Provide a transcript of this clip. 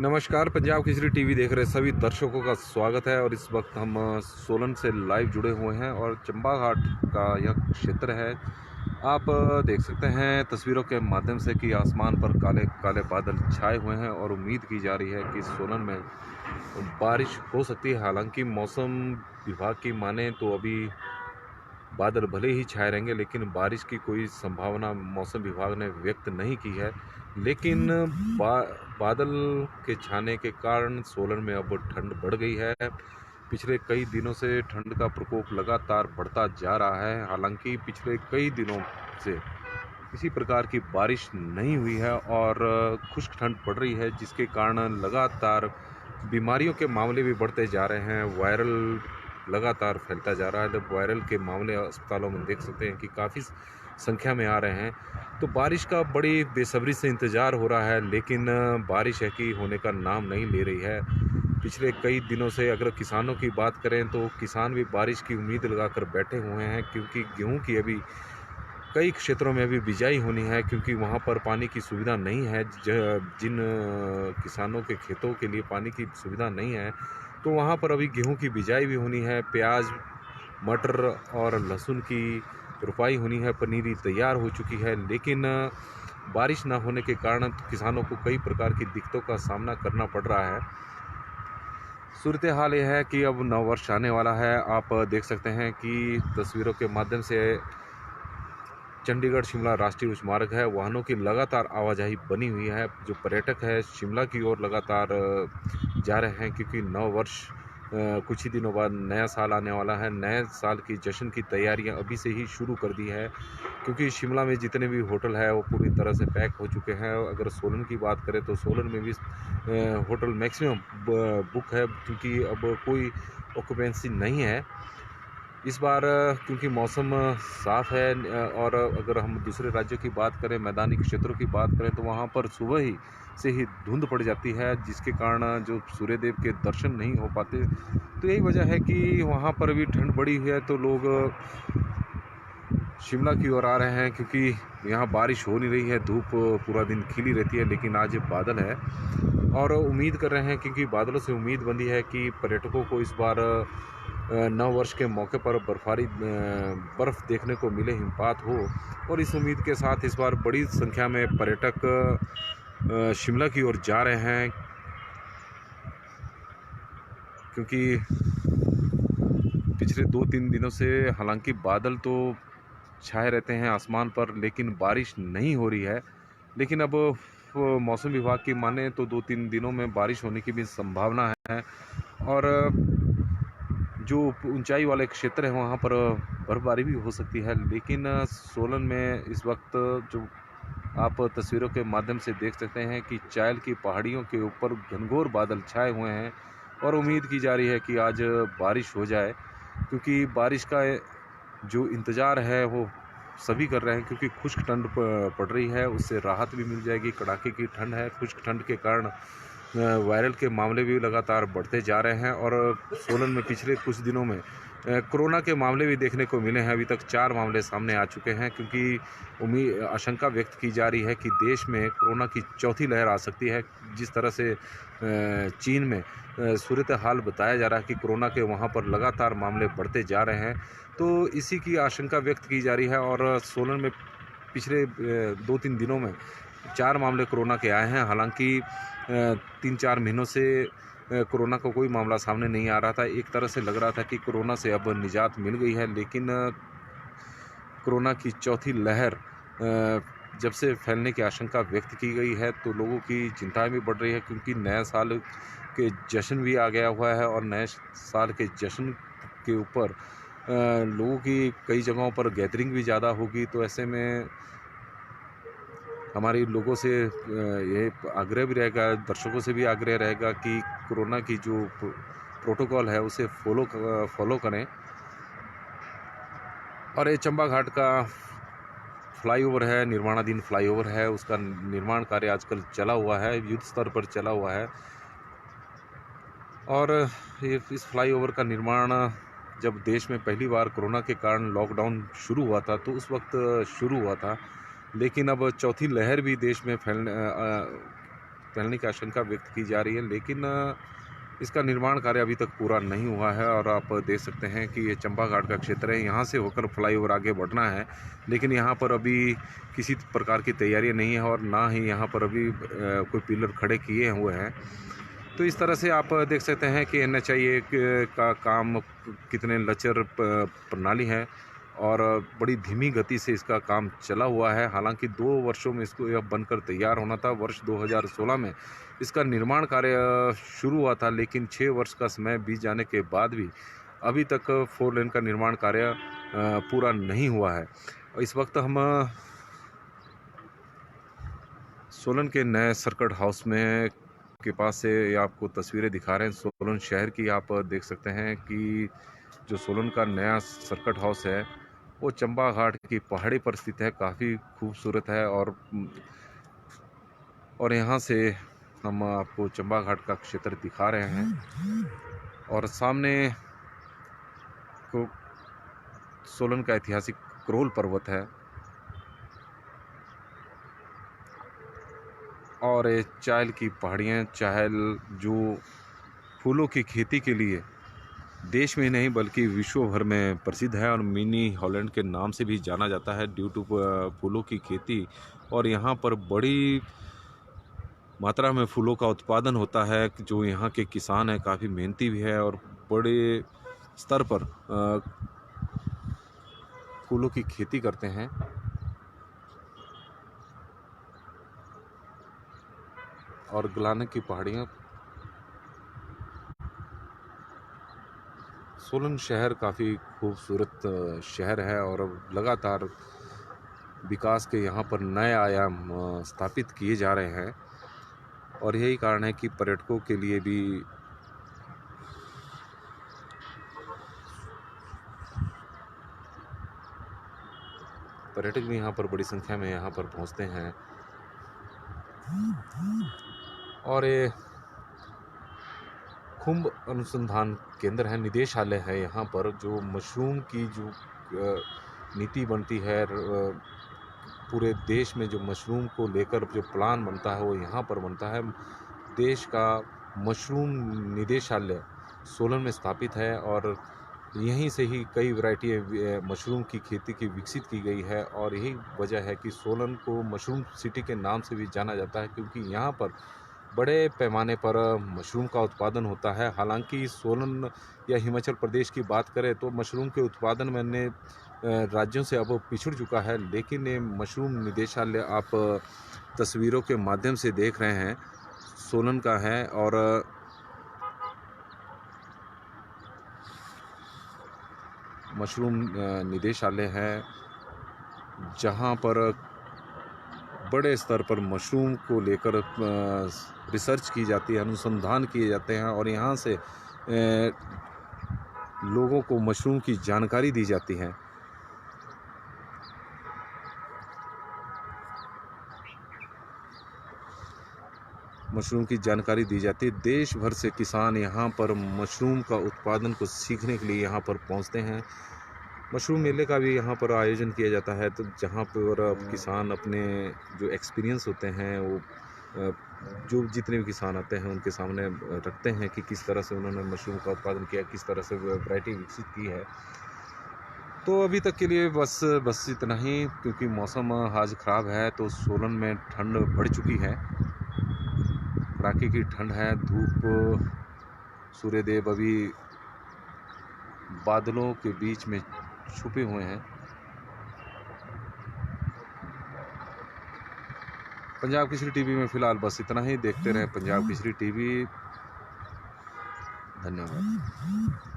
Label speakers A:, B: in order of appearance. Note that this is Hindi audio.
A: नमस्कार, पंजाब केसरी टीवी देख रहे सभी दर्शकों का स्वागत है। और इस वक्त हम सोलन से लाइव जुड़े हुए हैं और चंबा घाट का यह क्षेत्र है। आप देख सकते हैं तस्वीरों के माध्यम से कि आसमान पर काले काले बादल छाए हुए हैं और उम्मीद की जा रही है कि सोलन में बारिश हो सकती है। हालांकि मौसम विभाग की माने तो अभी बादल भले ही छाए रहेंगे, लेकिन बारिश की कोई संभावना मौसम विभाग ने व्यक्त नहीं की है। लेकिन बादल के छाने के कारण सोलन में अब ठंड बढ़ गई है। पिछले कई दिनों से ठंड का प्रकोप लगातार बढ़ता जा रहा है। हालांकि पिछले कई दिनों से किसी प्रकार की बारिश नहीं हुई है और खुश्क ठंड पड़ रही है, जिसके कारण लगातार बीमारियों के मामले भी बढ़ते जा रहे हैं। वायरल लगातार फैलता जा रहा है। जब वायरल के मामले अस्पतालों में देख सकते हैं कि काफ़ी संख्या में आ रहे हैं। तो बारिश का बड़ी बेसब्री से इंतज़ार हो रहा है, लेकिन बारिश है कि होने का नाम नहीं ले रही है। पिछले कई दिनों से अगर किसानों की बात करें तो किसान भी बारिश की उम्मीद लगाकर बैठे हुए हैं, क्योंकि गेहूं की अभी कई क्षेत्रों में अभी बिजाई होनी है, क्योंकि वहां पर पानी की सुविधा नहीं है। जिन किसानों के खेतों के लिए पानी की सुविधा नहीं है, तो वहां पर अभी गेहूं की बिजाई भी होनी है। प्याज, मटर और लहसुन की रुपाई होनी है। पनीरी तैयार हो चुकी है, लेकिन बारिश ना होने के कारण किसानों को कई प्रकार की दिक्कतों का सामना करना पड़ रहा है। सूरत हाल यह है कि अब नववर्ष आने वाला है। आप देख सकते हैं कि तस्वीरों के माध्यम से चंडीगढ़ शिमला राष्ट्रीय उच्च मार्ग है। वाहनों की लगातार आवाजाही बनी हुई है। जो पर्यटक है शिमला की ओर लगातार जा रहे हैं, क्योंकि नव वर्ष कुछ ही दिनों बाद नया साल आने वाला है। नए साल की जश्न की तैयारियां अभी से ही शुरू कर दी है, क्योंकि शिमला में जितने भी होटल है वो पूरी तरह से पैक हो चुके हैं। अगर सोलन की बात करें तो सोलन में भी होटल मैक्सिमम बुक है, क्योंकि अब कोई ऑक्यूपेंसी नहीं है इस बार, क्योंकि मौसम साफ़ है। और अगर हम दूसरे राज्यों की बात करें, मैदानी क्षेत्रों की बात करें, तो वहाँ पर सुबह ही से ही धुंध पड़ जाती है, जिसके कारण जो सूर्यदेव के दर्शन नहीं हो पाते। तो यही वजह है कि वहाँ पर भी ठंड बढ़ी है, तो लोग शिमला की ओर आ रहे हैं, क्योंकि यहाँ बारिश हो नहीं रही है। धूप पूरा दिन खिली रहती है, लेकिन आज बादल है और उम्मीद कर रहे हैं, क्योंकि बादलों से उम्मीद बंधी है कि पर्यटकों को इस बार नव वर्ष के मौके पर बर्फ़ देखने को मिले, हिमपात हो। और इस उम्मीद के साथ इस बार बड़ी संख्या में पर्यटक शिमला की ओर जा रहे हैं, क्योंकि पिछले 2-3 दिनों से हालांकि बादल तो छाए रहते हैं आसमान पर, लेकिन बारिश नहीं हो रही है। लेकिन अब मौसम विभाग की माने तो 2-3 दिनों में बारिश होने की भी संभावना है। और जो ऊंचाई वाले क्षेत्र है वहाँ पर बर्फबारी भी हो सकती है। लेकिन सोलन में इस वक्त जो आप तस्वीरों के माध्यम से देख सकते हैं कि चायल की पहाड़ियों के ऊपर घनघोर बादल छाए हुए हैं और उम्मीद की जा रही है कि आज बारिश हो जाए, क्योंकि बारिश का जो इंतज़ार है वो सभी कर रहे हैं, क्योंकि खुश्क ठंड पड़ रही है, उससे राहत भी मिल जाएगी। कड़ाके की ठंड है, खुश्क ठंड के कारण वायरल के मामले भी लगातार बढ़ते जा रहे हैं। और सोलन में पिछले कुछ दिनों में कोरोना के मामले भी देखने को मिले हैं। अभी तक 4 मामले सामने आ चुके हैं, क्योंकि आशंका व्यक्त की जा रही है कि देश में कोरोना की चौथी लहर आ सकती है। जिस तरह से चीन में सूरत हाल बताया जा रहा है कि कोरोना के वहाँ पर लगातार मामले बढ़ते जा रहे हैं, तो इसी की आशंका व्यक्त की जा रही है। और सोलन में पिछले 2-3 दिनों में 4 मामले कोरोना के आए हैं। हालांकि 3-4 महीनों से कोरोना का कोई मामला सामने नहीं आ रहा था। एक तरह से लग रहा था कि कोरोना से अब निजात मिल गई है, लेकिन कोरोना की चौथी लहर जब से फैलने की आशंका व्यक्त की गई है, तो लोगों की चिंताएं भी बढ़ रही है, क्योंकि नए साल के जश्न भी आ गया हुआ है। और नए साल के जश्न के ऊपर लोगों की कई जगहों पर गैदरिंग भी ज़्यादा होगी। तो ऐसे में हमारे लोगों से ये आग्रह भी रहेगा, दर्शकों से भी आग्रह रहेगा कि कोरोना की जो प्रोटोकॉल है उसे फॉलो करें। और ये चंबा घाट का फ्लाईओवर है, निर्माणाधीन फ्लाईओवर है, उसका निर्माण कार्य आजकल चला हुआ है, युद्ध स्तर पर चला हुआ है। और ये इस फ्लाईओवर का निर्माण जब देश में पहली बार कोरोना के कारण लॉकडाउन शुरू हुआ था, तो उस वक्त शुरू हुआ था। लेकिन अब चौथी लहर भी देश में फैलने की आशंका व्यक्त की जा रही है, लेकिन इसका निर्माण कार्य अभी तक पूरा नहीं हुआ है। और आप देख सकते हैं कि ये चंबा घाट का क्षेत्र है, यहाँ से होकर फ्लाईओवर आगे बढ़ना है, लेकिन यहाँ पर अभी किसी प्रकार की तैयारी नहीं है और ना ही यहाँ पर अभी कोई पिलर खड़े किए हुए हैं। तो इस तरह से आप देख सकते हैं कि NHAI का काम कितने लचर प्रणाली है और बड़ी धीमी गति से इसका काम चला हुआ है। हालांकि 2 वर्षों में इसको यह बनकर तैयार होना था। वर्ष 2016 में इसका निर्माण कार्य शुरू हुआ था, लेकिन 6 वर्ष का समय बीत जाने के बाद भी अभी तक 4 लेन का निर्माण कार्य पूरा नहीं हुआ है। इस वक्त हम सोलन के नए सर्किट हाउस में के पास से ये आपको तस्वीरें दिखा रहे हैं सोलन शहर की। आप देख सकते हैं कि जो सोलन का नया सर्किट हाउस है वो चंबा घाट की पहाड़ी पर स्थित है, काफ़ी खूबसूरत है। और यहाँ से हम आपको चंबा घाट का क्षेत्र दिखा रहे हैं और सामने को सोलन का ऐतिहासिक क्रोल पर्वत है और ये चायल की पहाड़ियाँ, चायल जो फूलों की खेती के लिए देश में नहीं बल्कि विश्व भर में प्रसिद्ध है और मिनी हॉलैंड के नाम से भी जाना जाता है ड्यू टू फूलों की खेती। और यहाँ पर बड़ी मात्रा में फूलों का उत्पादन होता है। जो यहाँ के किसान हैं काफ़ी मेहनती भी है और बड़े स्तर पर फूलों की खेती करते हैं। और गलाने की पहाड़ियाँ, सोलन शहर काफ़ी खूबसूरत शहर है और लगातार विकास के यहाँ पर नए आयाम स्थापित किए जा रहे हैं। और यही कारण है कि पर्यटकों के लिए भी यहाँ पर बड़ी संख्या में यहाँ पर पहुँचते हैं। और ये खुम्ब अनुसंधान केंद्र है, निदेशालय है यहाँ पर। जो मशरूम की जो नीति बनती है पूरे देश में, जो मशरूम को लेकर जो प्लान बनता है वो यहाँ पर बनता है। देश का मशरूम निदेशालय सोलन में स्थापित है और यहीं से ही कई वैरायटी मशरूम की खेती की विकसित की गई है। और यही वजह है कि सोलन को मशरूम सिटी के नाम से भी जाना जाता है, क्योंकि यहाँ पर बड़े पैमाने पर मशरूम का उत्पादन होता है। हालांकि सोलन या हिमाचल प्रदेश की बात करें तो मशरूम के उत्पादन में अन्य राज्यों से अब पिछड़ चुका है, लेकिन ये मशरूम निदेशालय आप तस्वीरों के माध्यम से देख रहे हैं सोलन का है। और मशरूम निदेशालय है जहां पर बड़े स्तर पर मशरूम को लेकर रिसर्च की जाती है, अनुसंधान किए जाते हैं और यहाँ से लोगों को मशरूम की जानकारी दी जाती है। मशरूम की जानकारी दी जाती है। देश भर से किसान यहाँ पर मशरूम का उत्पादन को सीखने के लिए यहाँ पर पहुँचते हैं। मशरूम मेले का भी यहाँ पर आयोजन किया जाता है, तो जहाँ पर किसान अपने जो एक्सपीरियंस होते हैं वो जो जितने भी किसान आते हैं उनके सामने रखते हैं कि किस तरह से उन्होंने मशरूम का उत्पादन किया, किस तरह से वैरायटी विकसित की है। तो अभी तक के लिए बस इतना ही, क्योंकि मौसम आज ख़राब है तो सोलन में ठंड बढ़ चुकी है, कड़ाके की ठंड है। धूप, सूर्यदेव अभी बादलों के बीच में छुपे हुए हैं। पंजाब केसरी टीवी में फिलहाल बस इतना ही। देखते रहें पंजाब केसरी टीवी। धन्यवाद।